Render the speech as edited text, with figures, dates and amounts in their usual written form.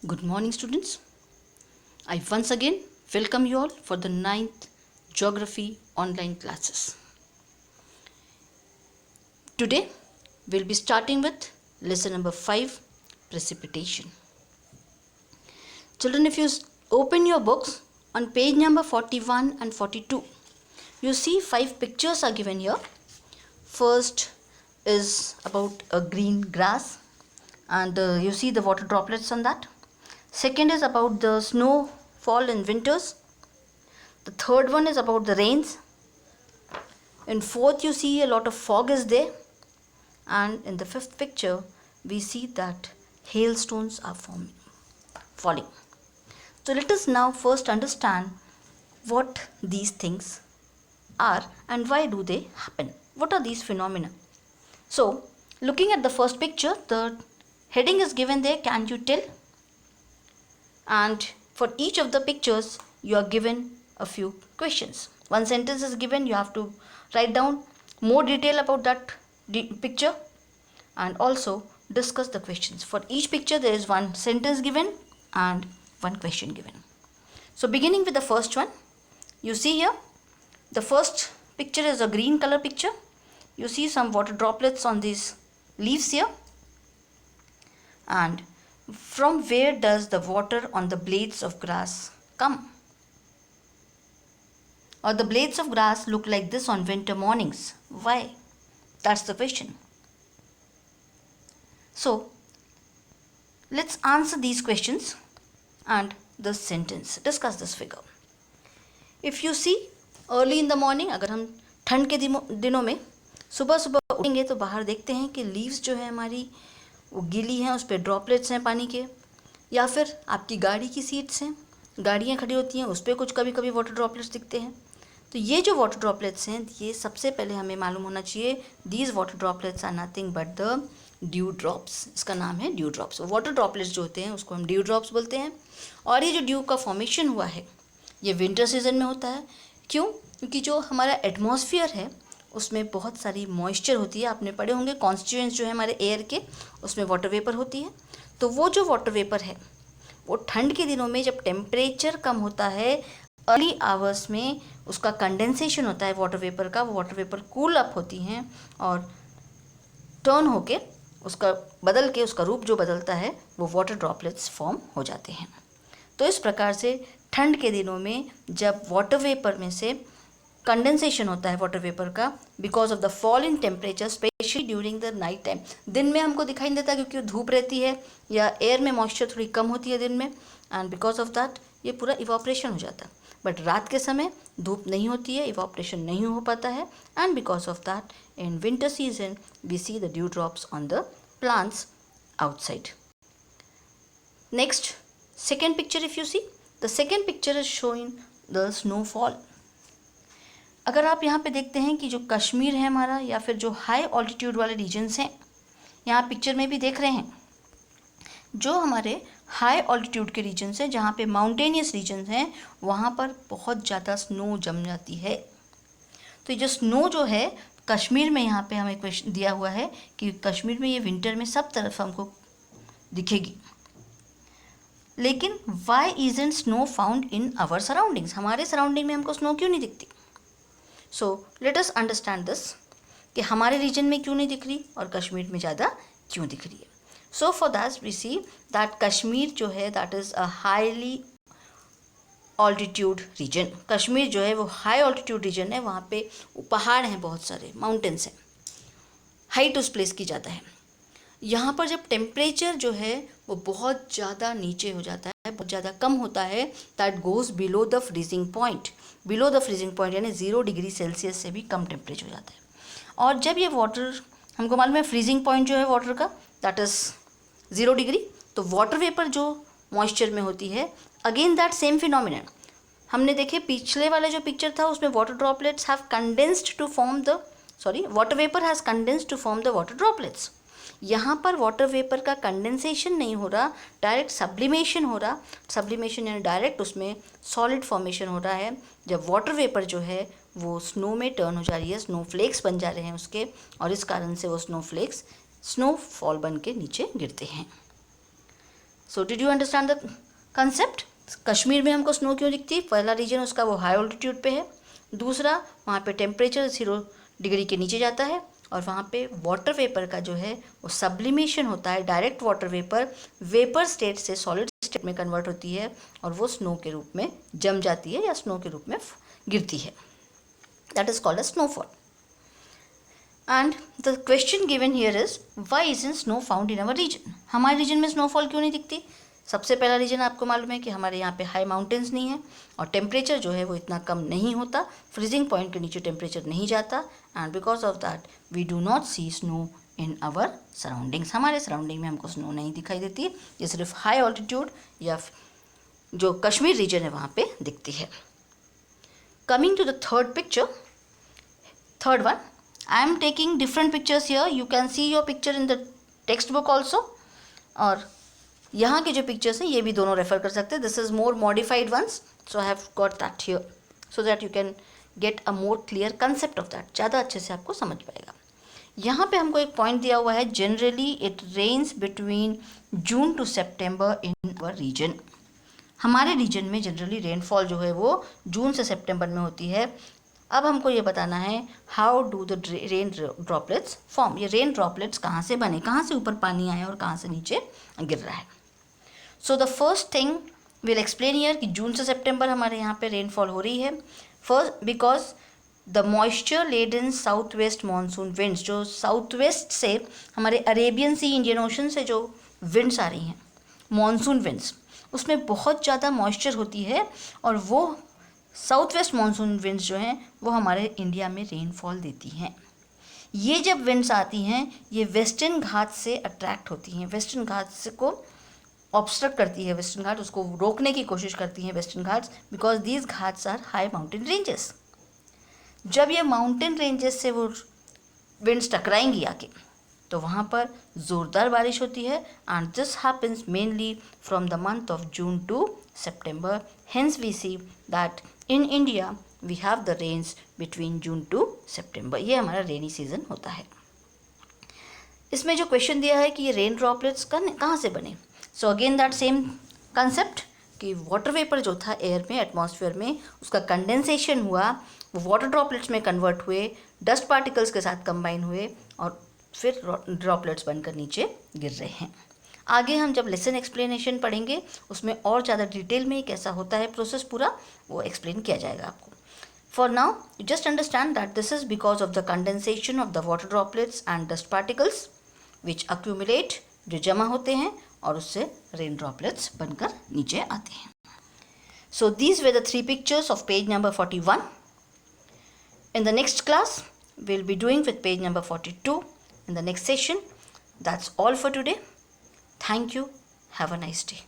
Good morning, students. I once again welcome you all for the 9th Geography online classes. Today, we'll be starting with lesson number 5, Precipitation. Children, if you open your books on page number 41 and 42, you see 5 pictures are given here. First is about a green grass, and you see the water droplets on that. Second is about the snowfall in winters. The third one is about the rains. In fourth, you see a lot of fog is there. And in the fifth picture, we see that hailstones are falling. So let us now first understand what these things are and why do they happen. What are these phenomena? So, looking at the first picture, the heading is given there, can you tell? And for each of the pictures you are given a few questions. One sentence is given, you have to write down more detail about that picture and also discuss the questions. For each picture there is one sentence given and one question given. So beginning with the first one, you see here the first picture is a green color picture. You see some water droplets on these leaves here. And from where does the water on the blades of grass come? Or the blades of grass look like this on winter mornings. Why? That's the question. So, let's answer these questions and the sentence. Discuss this figure. If you see early in the morning, अगर हम ठंड के दिनों में सुबह सुबह उठेंगे तो बाहर देखते हैं कि लीव्स जो है हमारी वो गीली हैं, उस पर ड्रॉपलेट्स हैं पानी के, या फिर आपकी गाड़ी की सीट्स हैं, गाड़ियाँ खड़ी होती हैं, उस पर कुछ कभी कभी वाटर ड्रॉपलेट्स दिखते हैं. तो ये जो वाटर ड्रॉपलेट्स हैं, ये सबसे पहले हमें मालूम होना चाहिए, these water droplets are nothing but the dew drops. इसका नाम है ड्यू ड्रॉप्स. वाटर ड्रॉपलेट्स जो होते हैं उसको हम ड्यू ड्रॉप्स बोलते हैं. और ये जो ड्यू का फॉर्मेशन हुआ है ये विंटर सीजन में होता है. क्यों? क्योंकि जो हमारा एटमॉस्फेयर है उसमें बहुत सारी मॉइस्चर होती है. आपने पढ़े होंगे कॉन्स्टिट्यूएंट्स जो है हमारे एयर के, उसमें वाटर वेपर होती है. तो वो जो वाटर वेपर है वो ठंड के दिनों में जब टेम्परेचर कम होता है, अर्ली आवर्स में उसका कंडेंसेशन होता है वाटर वेपर का, वो वाटर वेपर कूल अप होती हैं और टर्न होके उसका बदल के उसका रूप जो बदलता है वो वाटर ड्रॉपलेट्स फॉर्म हो जाते हैं. तो इस प्रकार से ठंड के दिनों में जब वाटर वेपर में से कंडेंसेशन होता है वाटर वेपर का, because of the fall in temperature, specially during the night time. दिन में हमको दिखाई नहीं देता क्योंकि धूप रहती है या एयर में मॉइस्चर थोड़ी कम होती है दिन में, एंड बिकॉज ऑफ दैट ये पूरा इवापोरेशन हो जाता है. बट रात के समय धूप नहीं होती है, इवापोरेशन नहीं हो पाता है, and because of that in winter season we see the dew drops on the plants outside. Next, second picture, if you see, the second picture is showing the snowfall. अगर आप यहाँ पे देखते हैं कि जो कश्मीर है हमारा या फिर जो हाई ऑल्टीट्यूड वाले रीजन्स हैं, यहाँ पिक्चर में भी देख रहे हैं, जो हमारे हाई ऑल्टीट्यूड के रीजन्स हैं, जहाँ पे माउंटेनियस रीजन्स हैं, वहाँ पर बहुत ज़्यादा स्नो जम जाती है. तो ये जो स्नो जो है कश्मीर में, यहाँ पे हमें क्वेश्चन दिया हुआ है कि कश्मीर में ये विंटर में सब तरफ हमको दिखेगी. लेकिन why isn't snow found in our surroundings? हमारे सराउंडिंग में हमको स्नो क्यों नहीं दिखती? So let us understand this कि हमारे रीजन में क्यों नहीं दिख रही और कश्मीर में ज़्यादा क्यों दिख रही है. So for that we see that Kashmir जो है that is a highly altitude region. Kashmir जो है वो हाई ऑल्टीट्यूड रीजन है, वहाँ पे पहाड़ हैं, बहुत सारे माउंटेन्स हैं, हाइट उस प्लेस की ज़्यादा है. यहाँ पर जब टेम्परेचर जो है वो बहुत ज़्यादा नीचे हो जाता है, बहुत ज़्यादा कम होता है, that goes below the freezing point. Below the freezing point यानी 0 डिग्री सेल्सियस से भी कम टेम्परेचर हो जाता है. और जब ये वाटर, हमको मालूम है फ्रीजिंग पॉइंट जो है वाटर का दैट इज़ 0 डिग्री, तो वाटर वेपर जो मॉइस्चर में होती है, अगेन दैट सेम फिनोमिनन हमने देखे पिछले वाले जो पिक्चर था उसमें water droplets have condensed to form the water vapour has condensed to form the water droplets. यहाँ पर वाटर वेपर का कंडेंसेशन नहीं हो रहा, डायरेक्ट सब्लिमेशन हो रहा. सब्लिमेशन यानी डायरेक्ट उसमें सॉलिड फॉर्मेशन हो रहा है. जब वाटर वेपर जो है वो स्नो में टर्न हो जा रही है, स्नोफ्लेक्स बन जा रहे हैं उसके, और इस कारण से वो स्नोफ्लेक्स स्नोफॉल बन के नीचे गिरते हैं. So did you understand the concept? Kashmir में हमको स्नो क्यों दिखती है? पहला रीजन उसका वो हाई ऑल्टीट्यूड पे है, दूसरा वहाँ पे टेम्परेचर 0 डिग्री के नीचे जाता है, और वहाँ पे वाटर वेपर का जो है वो सब्लिमेशन होता है। डायरेक्ट वाटर वेपर स्टेट से सॉलिड स्टेट में कन्वर्ट होती है और वो स्नो के रूप में जम जाती है या स्नो के रूप में गिरती है। That is called a snowfall. And the question given here is why isn't snow found in our region? हमारे रीजन में स्नोफॉल क्यों नहीं दिखती? सबसे पहला रीजन आपको मालूम है कि हमारे यहाँ पे हाई माउंटेन्स नहीं है और टेम्परेचर जो है वो इतना कम नहीं होता, फ्रीजिंग पॉइंट के नीचे टेम्परेचर नहीं जाता, and because of that we do not see snow in our surroundings. हमारे सराउंडिंग में हमको स्नो नहीं दिखाई देती, ये सिर्फ हाई ऑल्टीट्यूड या जो कश्मीर रीजन है वहाँ पे दिखती है। Coming to the third picture, third one, I am taking different pictures here, you can see your picture in the textbook also, और यहाँ के जो पिक्चर्स हैं ये भी दोनों रेफर कर सकते हैं। This is more modified ones, so I have got that here so that you can get a more clear concept of that, ज़्यादा अच्छे से आपको समझ पाएगा। यहाँ पे हमको एक पॉइंट दिया हुआ है, generally it rains between June to September in our region. हमारे रीजन में जनरली रेनफॉल जो है वो जून से सितंबर में होती है। अब हमको ये बताना है how do the rain droplets form, ये रेन ड्रॉपलेट्स कहाँ से बने, कहाँ से ऊपर पानी आया और कहाँ से नीचे गिर रहा है। So the first thing will explain here कि जून से सितंबर हमारे यहाँ पे रेनफॉल हो रही है। First because the moisture laden south west monsoon winds, जो साउथ वेस्ट से हमारे अरेबियन सी, इंडियन ओशन से जो विंड्स आ रही हैं, मानसून विंड्स, उसमें बहुत ज़्यादा मॉइस्चर होती है और वो साउथ वेस्ट मानसून विंड्स जो हैं वो हमारे इंडिया में रेनफॉल देती हैं। ये जब विंड्स आती हैं ये वेस्टर्न घाट से अट्रैक्ट होती हैं, वेस्टर्न घाट को ऑब्स्ट्रक्ट करती है, वेस्टर्न घाट उसको रोकने की कोशिश करती हैं Western Ghats, because these ghats are high mountain ranges. जब ये माउंटेन रेंजेस से वो विंड्स टकराएंगी आके तो वहाँ पर ज़ोरदार बारिश होती है, and this happens mainly from the month of June to September. Hence we see that in India we have the rains between June to September, ये हमारा रेनी सीजन होता है। इसमें जो क्वेश्चन दिया है कि ये रेन ड्रॉपलेट्स कहाँ से बने, so again that same concept कि वाटर वेपर जो था एयर में, एटमॉस्फेयर में, उसका कंडेंसेशन हुआ, वो वाटर ड्रॉपलेट्स में कन्वर्ट हुए, डस्ट पार्टिकल्स के साथ कंबाइन हुए और फिर ड्रॉपलेट्स बनकर नीचे गिर रहे हैं। आगे हम जब लेसन एक्सप्लेनेशन पढ़ेंगे उसमें और ज़्यादा डिटेल में कैसा होता है प्रोसेस पूरा, वो एक्सप्लेन किया जाएगा आपको। For now you just understand that this is because of the condensation of the water droplets and dust particles which accumulate, जो जमा होते हैं और उससे रेन ड्रॉपलेट्स बनकर नीचे आते हैं। So these way the 3 pictures of page number 41. In the next class we'll be doing with page number 42 in the next session. That's all for today. Thank you. Have a nice day.